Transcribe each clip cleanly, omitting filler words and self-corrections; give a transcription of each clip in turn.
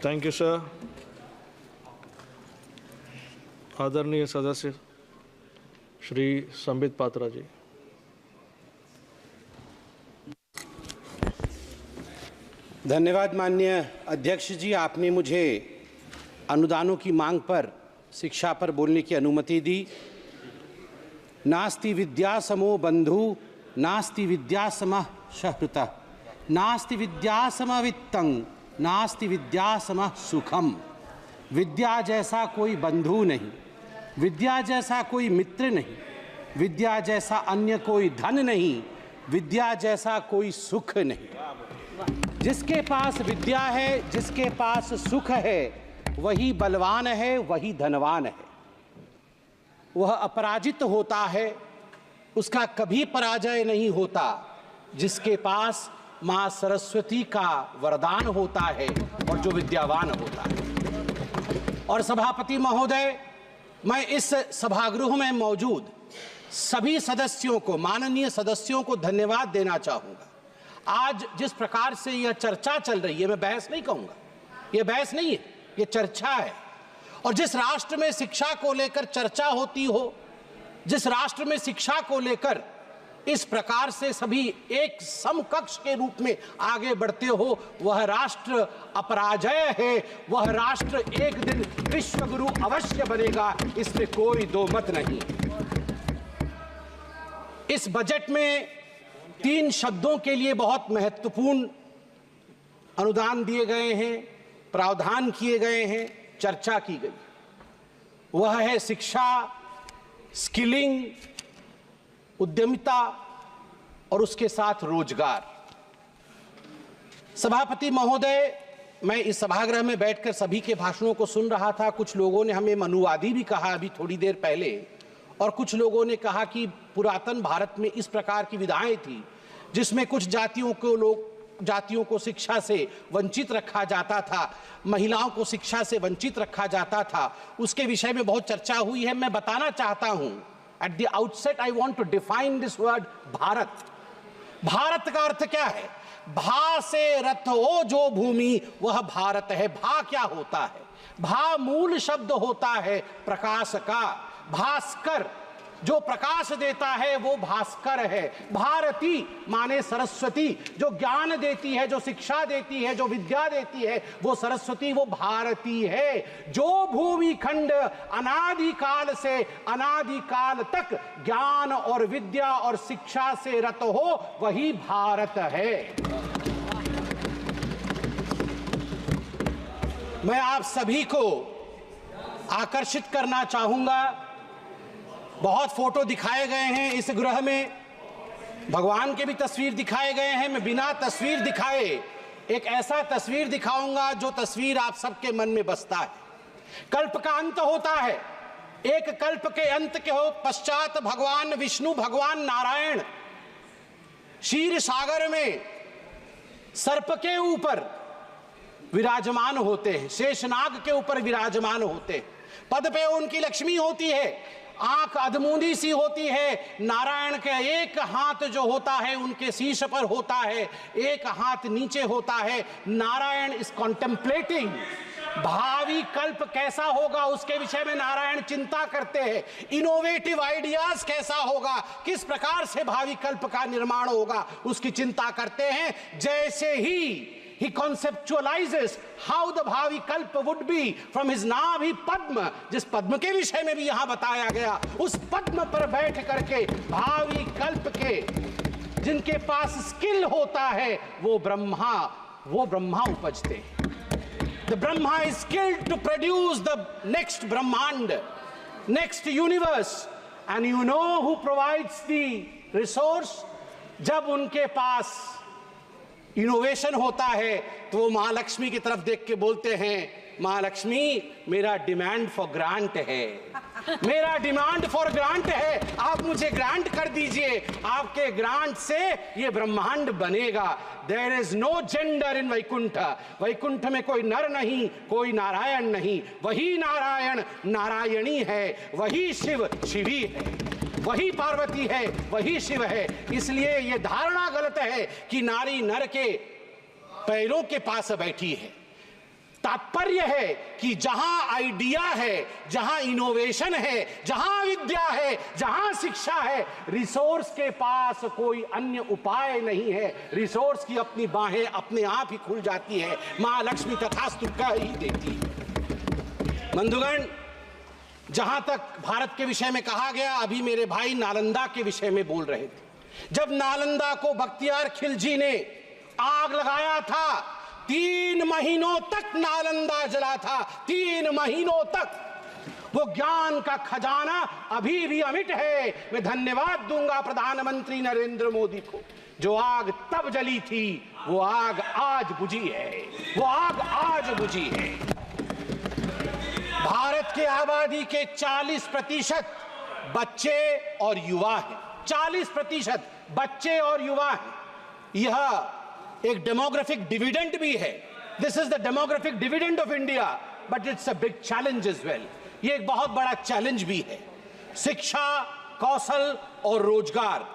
Thank you sir. आदरणीय सदस्य श्री संबित पात्रा जी। धन्यवाद माननीय अध्यक्ष जी, आपने मुझे अनुदानों की मांग पर शिक्षा पर बोलने की अनुमति दी। नास्ति विद्या समो बंधु नास्ति विद्या समः सहृतः नास्ति विद्या समः वित्तं नास्ति विद्या समः सुखम। विद्या जैसा कोई बंधु नहीं, विद्या जैसा कोई मित्र नहीं, विद्या जैसा अन्य कोई धन नहीं, विद्या जैसा कोई सुख नहीं। जिसके पास विद्या है, जिसके पास सुख है, वही बलवान है, वही धनवान है। वह अपराजित होता है, उसका कभी पराजय नहीं होता। जिसके पास माँ सरस्वती का वरदान होता है और जो विद्यावान होता है। और सभापति महोदय, मैं इस सभागृह में मौजूद सभी सदस्यों को, माननीय सदस्यों को धन्यवाद देना चाहूँगा। आज जिस प्रकार से यह चर्चा चल रही है, मैं बहस नहीं कहूँगा, यह बहस नहीं है, यह चर्चा है। और जिस राष्ट्र में शिक्षा को लेकर चर्चा होती हो, जिस राष्ट्र में शिक्षा को लेकर इस प्रकार से सभी एक समकक्ष के रूप में आगे बढ़ते हो, वह राष्ट्र अपराजय है। वह राष्ट्र एक दिन विश्व गुरु अवश्य बनेगा, इसमें कोई दो मत नहीं। इस बजट में 3 शब्दों के लिए बहुत महत्वपूर्ण अनुदान दिए गए हैं, प्रावधान किए गए हैं, चर्चा की गई। वह है शिक्षा, स्किलिंग, उद्यमिता और उसके साथ रोजगार। सभापति महोदय, मैं इस सभागृह में बैठकर सभी के भाषणों को सुन रहा था। कुछ लोगों ने हमें मनुवादी भी कहा अभी थोड़ी देर पहले, और कुछ लोगों ने कहा कि पुरातन भारत में इस प्रकार की विधाएं थी जिसमें कुछ जातियों को शिक्षा से वंचित रखा जाता था, महिलाओं को शिक्षा से वंचित रखा जाता था। उसके विषय में बहुत चर्चा हुई है। मैं बताना चाहता हूं, at the outset I want to define this word Bharat. Bharat का अर्थ क्या है? भा से रथ हो जो भूमि, वह भारत है। भा क्या होता है? भा मूल शब्द होता है प्रकाश का। भास्कर, जो प्रकाश देता है वो भास्कर है। भारती माने सरस्वती, जो ज्ञान देती है, जो शिक्षा देती है, जो विद्या देती है, वो सरस्वती, वो भारती है। जो भूमि खंड अनादिकाल से अनादिकाल तक ज्ञान और विद्या और शिक्षा से रत हो, वही भारत है। मैं आप सभी को आकर्षित करना चाहूंगा। बहुत फोटो दिखाए गए हैं इस गृह में, भगवान के भी तस्वीर दिखाए गए हैं। मैं बिना तस्वीर दिखाए एक ऐसा तस्वीर दिखाऊंगा जो तस्वीर आप सबके मन में बसता है। कल्प का अंत होता है, एक कल्प के अंत के हो पश्चात भगवान विष्णु, भगवान नारायण क्षीर सागर में सर्प के ऊपर विराजमान होते हैं, शेषनाग के ऊपर विराजमान होते हैं। पद पे उनकी लक्ष्मी होती है, आंख अधमूंदी सी होती है। नारायण का एक हाथ जो होता है उनके शीश पर होता है, एक हाथ नीचे होता है। नारायण इज कॉन्टेम्पलेटिंग, भावी कल्प कैसा होगा उसके विषय में नारायण चिंता करते हैं। इनोवेटिव आइडियाज कैसा होगा, किस प्रकार से भावी कल्प का निर्माण होगा, उसकी चिंता करते हैं। जैसे ही he conceptualizes how the भावी कल्प would be from his नाभि पद्म, जिस पद्म के विषय में भी यहां बताया गया, उस पद्म पर बैठ करके भावी कल्प के जिनके पास स्किल होता है वो ब्रह्मा उपजते हैं। The Brahma is skilled to produce the next Brahmand, next universe, and you know who provides the resource? जब उनके पास इनोवेशन होता है तो वो महालक्ष्मी की तरफ देख के बोलते हैं, महालक्ष्मी मेरा डिमांड फॉर ग्रांट है, मेरा डिमांड फॉर ग्रांट है, आप मुझे ग्रांट कर दीजिए, आपके ग्रांट से ये ब्रह्मांड बनेगा। There is no gender in Vaikuntha, Vaikuntha में कोई नर नहीं, कोई नारायण नहीं, वही नारायण नारायणी है, वही शिव शिवी है, वही पार्वती है, वही शिव है। इसलिए यह धारणा गलत है कि नारी नर के पैरों के पास बैठी है। तात्पर्य है कि जहां आइडिया है, जहां इनोवेशन है, जहां विद्या है, जहां शिक्षा है, रिसोर्स के पास कोई अन्य उपाय नहीं है। रिसोर्स की अपनी बाहें अपने आप ही खुल जाती है, मां लक्ष्मी तथास्तु कह ही देती है। बंधुगण, जहां तक भारत के विषय में कहा गया, अभी मेरे भाई नालंदा के विषय में बोल रहे थे। जब नालंदा को बख्तियार खिलजी ने आग लगाया था, 3 महीनों तक नालंदा जला था। 3 महीनों तक वो ज्ञान का खजाना अभी भी अमिट है। मैं धन्यवाद दूंगा प्रधानमंत्री नरेंद्र मोदी को। जो आग तब जली थी, वो आग आज बुझी है, वो आग आज बुझी है। भारत की आबादी के 40% बच्चे और युवा हैं। 40% बच्चे और युवा हैं। यह एक डेमोग्राफिक डिविडेंड भी है। This is the demographic dividend of India, but it's a big challenge as well. ये एक बहुत बड़ा चैलेंज भी है। शिक्षा, कौशल और रोजगार,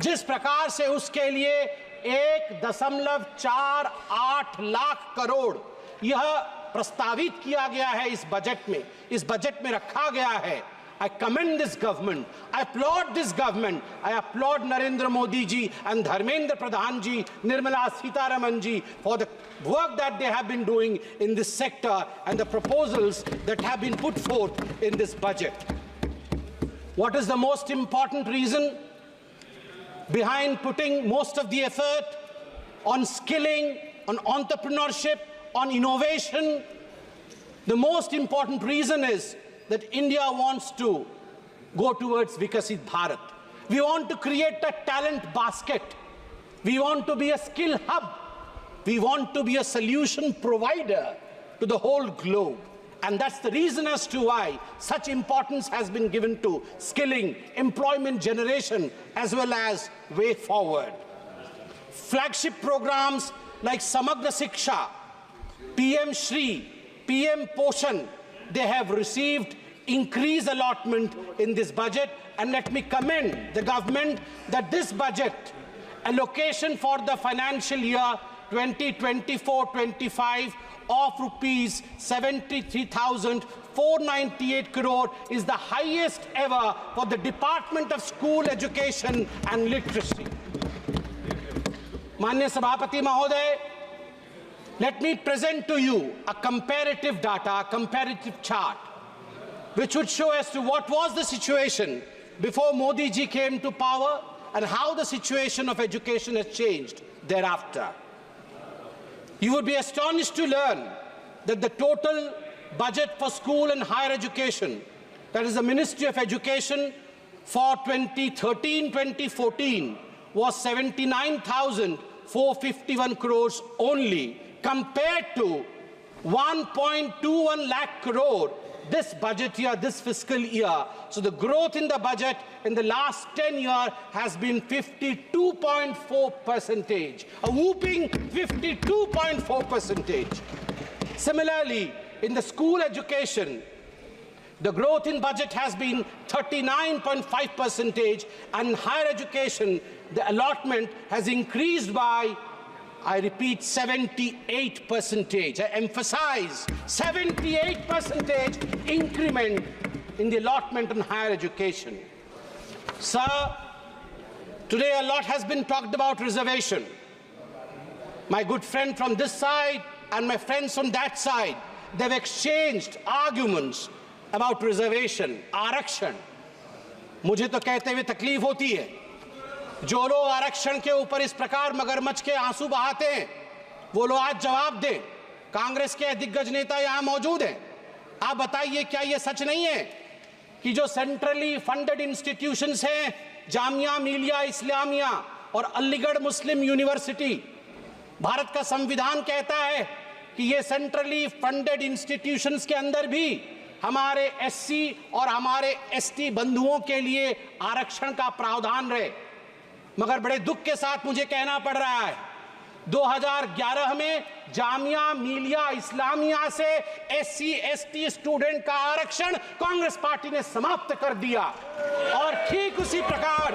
जिस प्रकार से उसके लिए 1.48 लाख करोड़ यह प्रस्तावित किया गया है इस बजट में रखा गया है। I commend this government. I applaud this government. I applaud Narendra Modi ji and Dharmendra Pradhan ji, Nirmala Sitharaman ji for the work that they have been doing in this sector and the proposals that have been put forth in this budget. What is the most important reason behind putting most of the effort on skilling, on entrepreneurship, on innovation? The most important reason is that India wants to go towards Vikasit Bharat. We want to create a talent basket. We want to be a skill hub. We want to be a solution provider to the whole globe. And that's the reason as to why such importance has been given to skilling, employment generation, as well as way forward. Flagship programs like Samagra Shiksha, PM Shri, PM Poshan, they have received increased allotment in this budget, and let me commend the government that this budget allocation for the financial year 2024-25 of rupees 73,498 crore is the highest ever for the Department of School Education and Literacy. Manya Sabhapati Mahoday, let me present to you a comparative data, a comparative chart, which would show as to what was the situation before Modi ji came to power and how the situation of education has changed thereafter. You would be astonished to learn that the total budget for school and higher education, that is the Ministry of Education, for 2013-2014 was 79,451 crores only, compared to 1.21 lakh crore this budget year, this fiscal year. So the growth in the budget in the last 10 years has been 52.4%, a whooping 52.4%. Similarly, in the school education, the growth in budget has been 39.5%, and higher education, the allotment has increased by, I repeat, 78%. I emphasize 78% increment in the allotment on higher education. Sir, today a lot has been talked about reservation. My good friend from this side and my friends from that side, they've exchanged arguments about reservation, आरक्षण. मुझे तो कहते हुए तकलीफ होती है, जो लोग आरक्षण के ऊपर इस प्रकार मगरमच्छ के आंसू बहाते हैं, वो लोग आज जवाब दें। कांग्रेस के दिग्गज नेता यहां मौजूद हैं, आप बताइए क्या ये सच नहीं है कि जो सेंट्रली फंडेड इंस्टीट्यूशंस हैं, जामिया मिलिया इस्लामिया और अलीगढ़ मुस्लिम यूनिवर्सिटी, भारत का संविधान कहता है कि ये सेंट्रली फंडेड इंस्टीट्यूशंस के अंदर भी हमारे एससी और हमारे एसटी बंधुओं के लिए आरक्षण का प्रावधान रहे। मगर बड़े दुख के साथ मुझे कहना पड़ रहा है, 2011 में जामिया मिलिया इस्लामिया से SC ST स्टूडेंट का आरक्षण कांग्रेस पार्टी ने समाप्त कर दिया। और ठीक उसी प्रकार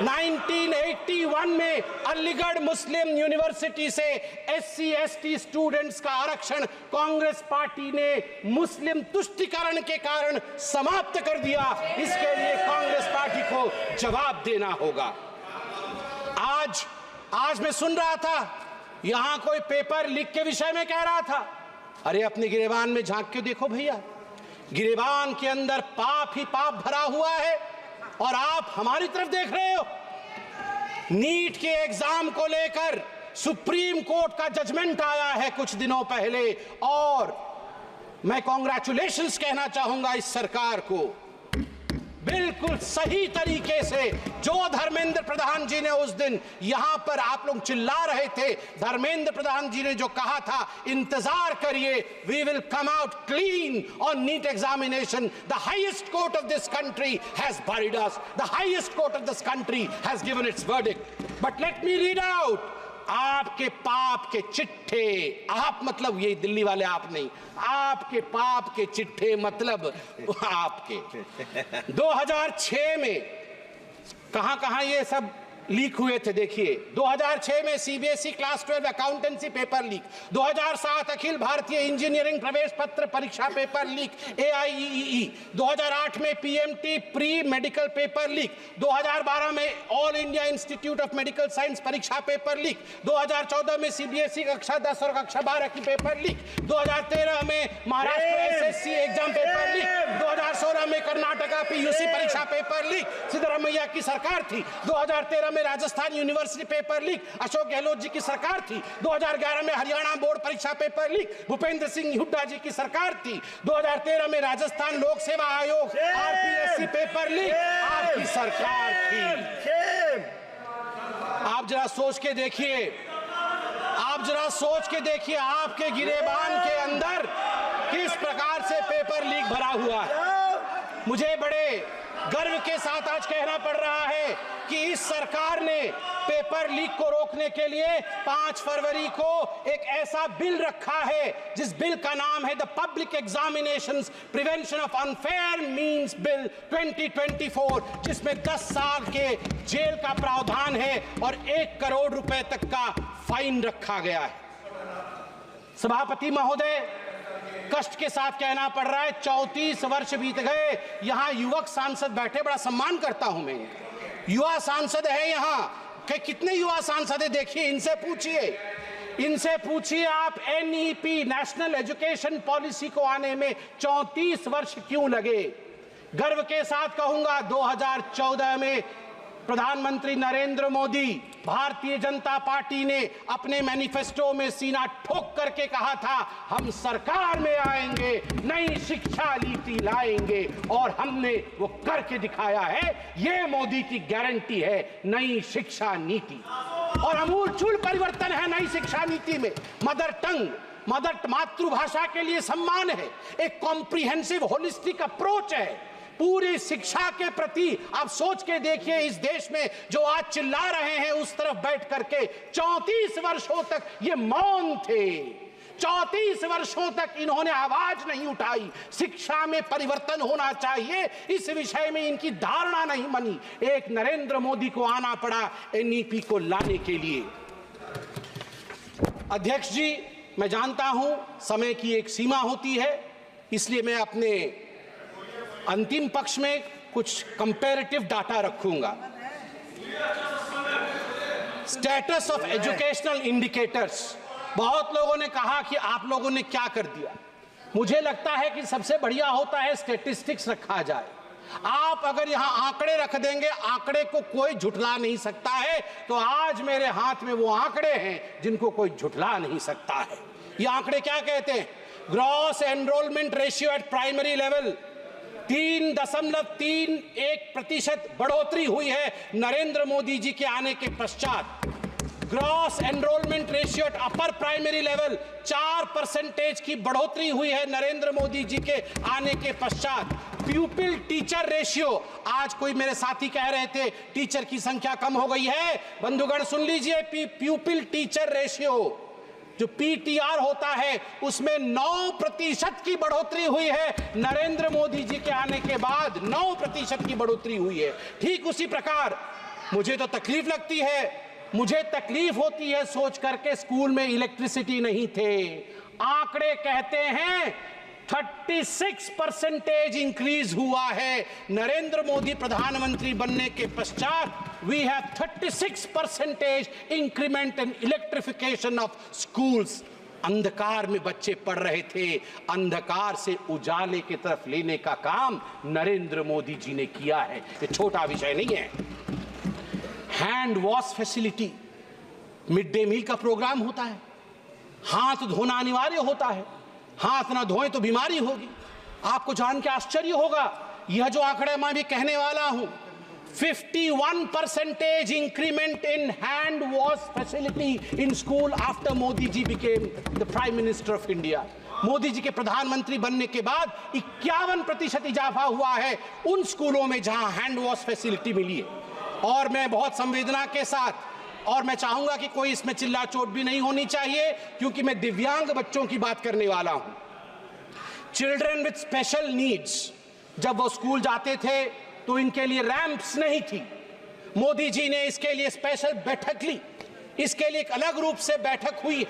1981 में अलीगढ़ मुस्लिम यूनिवर्सिटी से SC ST स्टूडेंट्स का आरक्षण कांग्रेस पार्टी ने मुस्लिम तुष्टीकरण के कारण समाप्त कर दिया। इसके लिए कांग्रेस पार्टी को जवाब देना होगा। आज मैं सुन रहा था, यहां कोई पेपर लीक के विषय में कह रहा था। अरे अपने गिरेबान में झांक के देखो भैया, गिरेबान के अंदर पाप ही पाप भरा हुआ है और आप हमारी तरफ देख रहे हो। नीट के एग्जाम को लेकर सुप्रीम कोर्ट का जजमेंट आया है कुछ दिनों पहले और मैं कॉन्ग्रेचुलेशंस कहना चाहूंगा इस सरकार को। बिल्कुल सही तरीके से जो धर्मेंद्र प्रधान जी ने उस दिन यहां पर आप लोग चिल्ला रहे थे, धर्मेंद्र प्रधान जी ने जो कहा था, इंतजार करिए, we will come out clean on NEET examination. The highest court of this country has buried us. The highest court of this country has given its verdict. But let me read out. आपके पाप के चिट्ठे, आप मतलब ये दिल्ली वाले आप नहीं, आपके पाप के चिट्ठे मतलब आपके 2006 में कहां ये सब लीक हुए थे। देखिए 2006 में CBSE class 12 accountancy paper leak, 2007 Akhil Bharatiya engineering प्रवेश पत्र परीक्षा पेपर लीक AIEEE, 2008 में PMT pre medical paper leak, 2012 में all India institute of medical science परीक्षा पेपर लीक, 2014 में CBSE कक्षा 10 और कक्षा 12 की पेपर लीक, 2013 में Maharashtra SSC exam paper leak, 2016 में कर्नाटका PUC परीक्षा पेपर लीक, सिद्धरामैया की सरकार थी, 2013 में Rajasthan university paper leak, Ashok Gehlot ji की सरकार थी, 2011 में हरियाणा बोर्ड परीक्षा पेपर लीक, भूपेंद्र सिंह हुड्डा जी की सरकार थी, 2013 में राजस्थान लोक सेवा आयोग RPSC पेपर लीक आपकी सरकार थी। आप जरा सोच के देखिए, आपके गिरेबान के अंदर किस प्रकार से पेपर लीक भरा हुआ है। मुझे बड़े गर्व के साथ आज कहना पड़ रहा है कि इस सरकार ने पेपर लीक को रोकने के लिए 5 फरवरी को एक ऐसा बिल रखा है जिस बिल का नाम है the public examinations prevention of unfair means bill 2024, जिसमें 10 साल के जेल का प्रावधान है और 1 करोड़ रुपए तक का फाइन रखा गया है। सभापति महोदय, कष्ट के साथ कहना पड़ रहा है 34 वर्ष बीत गए, यहां युवक सांसद बैठे, बड़ा सम्मान करता हूं मैं, युवा सांसद है यहां कि कितने युवा सांसद है, देखिए इनसे पूछिए आप NEP नेशनल एजुकेशन पॉलिसी को आने में 34 वर्ष क्यों लगे। गर्व के साथ कहूंगा 2014 में प्रधानमंत्री नरेंद्र मोदी, भारतीय जनता पार्टी ने अपने मैनिफेस्टो में सीना ठोक करके कहा था, हम सरकार में आएंगे, नई शिक्षा नीति लाएंगे, और हमने वो करके दिखाया है। ये मोदी की गारंटी है नई शिक्षा नीति, और अमूलचूल परिवर्तन है नई शिक्षा नीति में। मदर टंग, मातृभाषा के लिए सम्मान है, एक कॉम्प्रिहेंसिव होलिस्टिक अप्रोच है पूरी शिक्षा के प्रति। आप सोच के देखिए, इस देश में जो आज चिल्ला रहे हैं उस तरफ बैठ करके 34 वर्षों तक ये मौन थे, 34 वर्षों तक इन्होंने आवाज नहीं उठाई। शिक्षा में परिवर्तन होना चाहिए, इस विषय में इनकी धारणा नहीं बनी। एक नरेंद्र मोदी को आना पड़ा NEP को लाने के लिए। अध्यक्ष जी, मैं जानता हूं समय की एक सीमा होती है, इसलिए मैं अपने अंतिम पक्ष में कुछ कंपैरेटिव डाटा रखूंगा। स्टेटस ऑफ एजुकेशनल इंडिकेटर्स, बहुत लोगों ने कहा कि आप लोगों ने क्या कर दिया। मुझे लगता है कि सबसे बढ़िया होता है स्टैटिस्टिक्स रखा जाए। आप अगर यहां आंकड़े रख देंगे, आंकड़े को कोई झुठला नहीं सकता है, तो आज मेरे हाथ में वो आंकड़े हैं जिनको कोई झुठला नहीं सकता है। ये आंकड़े क्या कहते हैं? Gross enrolment ratio at primary level 3.31% बढ़ोतरी हुई है नरेंद्र मोदी जी के आने के पश्चात। Gross enrolment ratio at upper primary level 4% की बढ़ोतरी हुई है नरेंद्र मोदी जी के आने के पश्चात। प्यूपिल टीचर रेशियो, आज कोई मेरे साथी कह रहे थे टीचर की संख्या कम हो गई है, बंधुगण सुन लीजिए, प्यूपिल टीचर रेशियो जो पीटीआर होता है उसमें 9% की बढ़ोतरी हुई है नरेंद्र मोदी जी के आने के बाद, 9% की बढ़ोतरी हुई है। ठीक उसी प्रकार मुझे तो तकलीफ लगती है, मुझे तकलीफ होती है सोच करके स्कूल में इलेक्ट्रिसिटी नहीं थे। आंकड़े कहते हैं 36% इंक्रीज हुआ है नरेंद्र मोदी प्रधानमंत्री बनने के पश्चात। We have 36% increment in electrification of schools. अंधकार में बच्चे पढ़ रहे थे, अंधकार से उजाले की तरफ लेने का काम नरेंद्र मोदी जी ने किया है। ये छोटा विषय नहीं है। Hand wash facility, midday meal का प्रोग्राम होता है, हाथ धोना अनिवार्य होता है, हाथ ना धोएं तो बीमारी होगी। आपको जान के आश्चर्य होगा, यह जो आंकड़ा मैं भी कहने वाला हूं, 51% increment in hand wash facility in school after Modi ji became the prime minister of India. Modi ji के प्रधानमंत्री बनने के बाद 51% इजाफा हुआ है उन स्कूलों में जहां हैंड वॉश फैसिलिटी मिली है। और मैं बहुत संवेदना के साथ, और मैं चाहूंगा कि कोई इसमें चिल्ला चोट भी नहीं होनी चाहिए, क्योंकि मैं दिव्यांग बच्चों की बात करने वाला हूं। चिल्ड्रन विथ स्पेशल नीड्स, जब वो स्कूल जाते थे तो इनके लिए रैंप्स नहीं थी। मोदी जी ने इसके लिए स्पेशल बैठक ली, इसके लिए एक अलग रूप से बैठक हुई,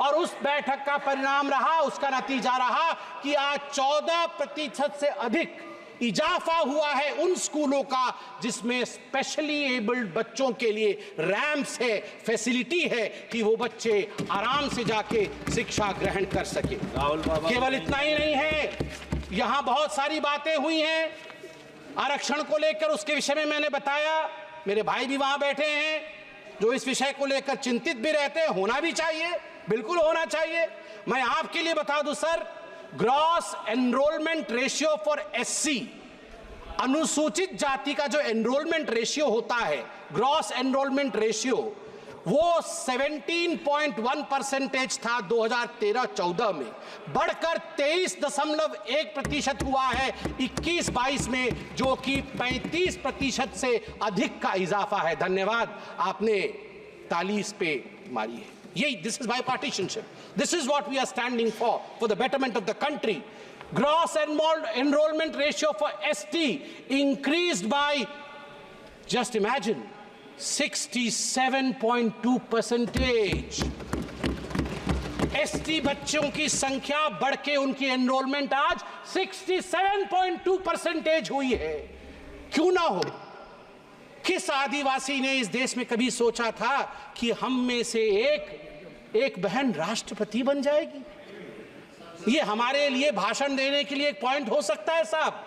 और उस बैठक का परिणाम रहा, उसका नतीजा रहा कि आज 14% से अधिक इजाफा हुआ है उन स्कूलों का जिसमें स्पेशली एबल्ड बच्चों के लिए रैंप्स है, फैसिलिटी है कि वो बच्चे आराम से जाके शिक्षा ग्रहण कर सके। केवल इतना ही नहीं है, यहां बहुत सारी बातें हुई हैं आरक्षण को लेकर, उसके विषय में मैंने बताया। मेरे भाई भी वहां बैठे हैं जो इस विषय को लेकर चिंतित भी रहते हैं, होना भी चाहिए, बिल्कुल होना चाहिए। मैं आपके लिए बता दूं sir, gross enrolment ratio for SC, अनुसूचित जाति का जो एनरोलमेंट रेशियो होता है, ग्रॉस एनरोलमेंट रेशियो, वो 17.1% था 2013-14 में, बढ़कर 23.1% हुआ है 21-22 में, जो कि 35% से अधिक का इजाफा है। धन्यवाद, आपने ताली इस पे मारी है। यही, this is bipartisanship. This is what we are standing for the betterment of the country. Gross enrollment ratio for ST increased by, just imagine, 67.2%. ST बच्चों की संख्या बढ़ के उनकी एनरोलमेंट आज 67.2% हुई है। क्यों ना हो? किस आदिवासी ने इस देश में कभी सोचा था कि हम में से एक बहन राष्ट्रपति बन जाएगी? ये हमारे लिए भाषण देने के लिए एक पॉइंट हो सकता है साहब,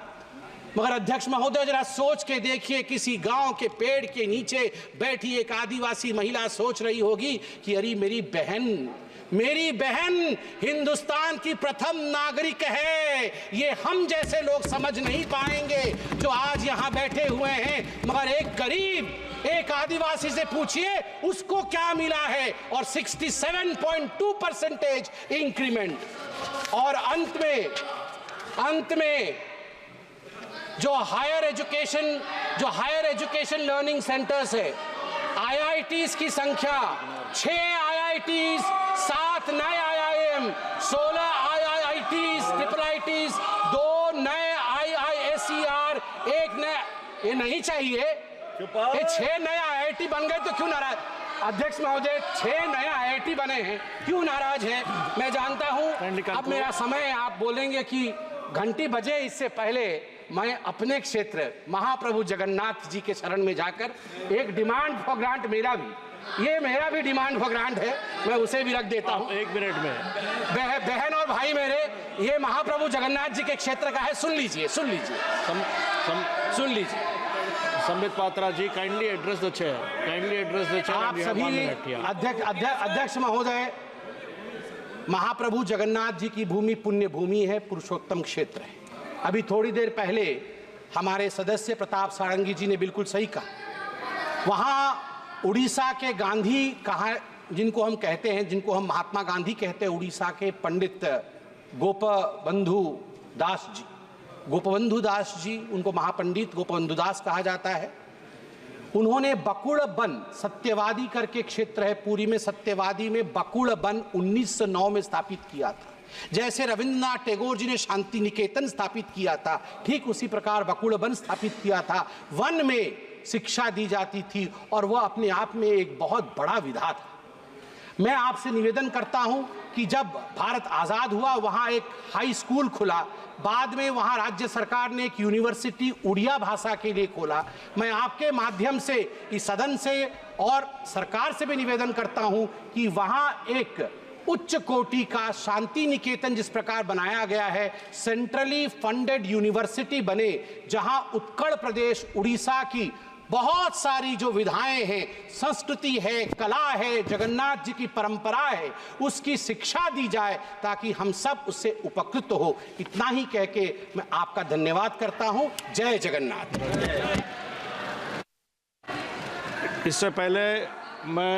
मगर अध्यक्ष महोदय जरा सोच के देखिए, किसी गांव के पेड़ के नीचे बैठी एक आदिवासी महिला सोच रही होगी कि अरे मेरी बहन हिंदुस्तान की प्रथम नागरिक है। ये हम जैसे लोग समझ नहीं पाएंगे जो आज यहां बैठे हुए हैं, मगर एक गरीब, एक आदिवासी से पूछिए उसको क्या मिला है, और 67.2% इंक्रीमेंट। और अंत में जो हायर एजुकेशन लर्निंग सेंटर्स है, IITs की संख्या 6 IITs, 7 नए IIM, 16 IITs, ट्रिपल IITs, 2 नए IISER, 1 नया, ये नहीं चाहिए, ये 6 नए IIT बन गए तो क्यों नाराज? अध्यक्ष महोदय, 6 नए IIT बने हैं, क्यों नाराज हैं? मैं जानता हूं अब मेरा समय, आप बोलेंगे कि घंटी बजे, इससे पहले मैं अपने क्षेत्र महाप्रभु जगन्नाथ जी के शरण में जाकर एक डिमांड फॉर ग्रांट, मेरा भी डिमांड फॉर ग्रांट है, मैं उसे भी रख देता हूं 1 मिनट में। बहन और भाई मेरे, ये महाप्रभु जगन्नाथ जी के क्षेत्र का है, सुन लीजिए। संबित पात्रा जी, काइंडली एड्रेस द चेयर। आप सभी अध्यक्ष महोदय, महाप्रभु जगन्नाथ जी की भूमि पुण्य भूमि है, पुरुषोत्तम क्षेत्र है। अभी थोड़ी देर पहले हमारे सदस्य प्रताप सारंगी जी ने बिल्कुल सही कहा, वहां उड़ीसा के गांधी कहा, जिनको हम कहते हैं, जिनको हम महात्मा गांधी कहते हैं, उड़ीसा के पंडित गोपबंधु दास जी, उनको महापंडित गोपबंधु दास कहा जाता है। उन्होंने बकुड़ वन, सत्यवादी करके क्षेत्र है पुरी में, सत्यवादी में बकुड़ वन 1909 में स्थापित किया था। जैसे रविंद्रनाथ टैगोर जी ने शांति निकेतन स्थापित किया था, ठीक उसी प्रकार बकुड़ वन स्थापित किया था। वन में शिक्षा दी जाती थी और वह अपने आप में एक बहुत बड़ा विधा था। मैं आपसे निवेदन करता हूं कि जब भारत आज़ाद हुआ, वहां एक हाई स्कूल खुला, बाद में वहां राज्य सरकार ने एक यूनिवर्सिटी उड़िया भाषा के लिए खोला। मैं आपके माध्यम से इस सदन से और सरकार से भी निवेदन करता हूं कि वहां एक उच्च कोटि का शांति निकेतन जिस प्रकार बनाया गया है, सेंट्रली फंडेड यूनिवर्सिटी बने, जहां उत्कल प्रदेश उड़ीसा की बहुत सारी जो विधाएं हैं, संस्कृति है, कला है, जगन्नाथ जी की परंपरा है, उसकी शिक्षा दी जाए ताकि हम सब उससे उपकृत हो। इतना ही कह के मैं आपका धन्यवाद करता हूं। जय जगन्नाथ। इससे पहले मैं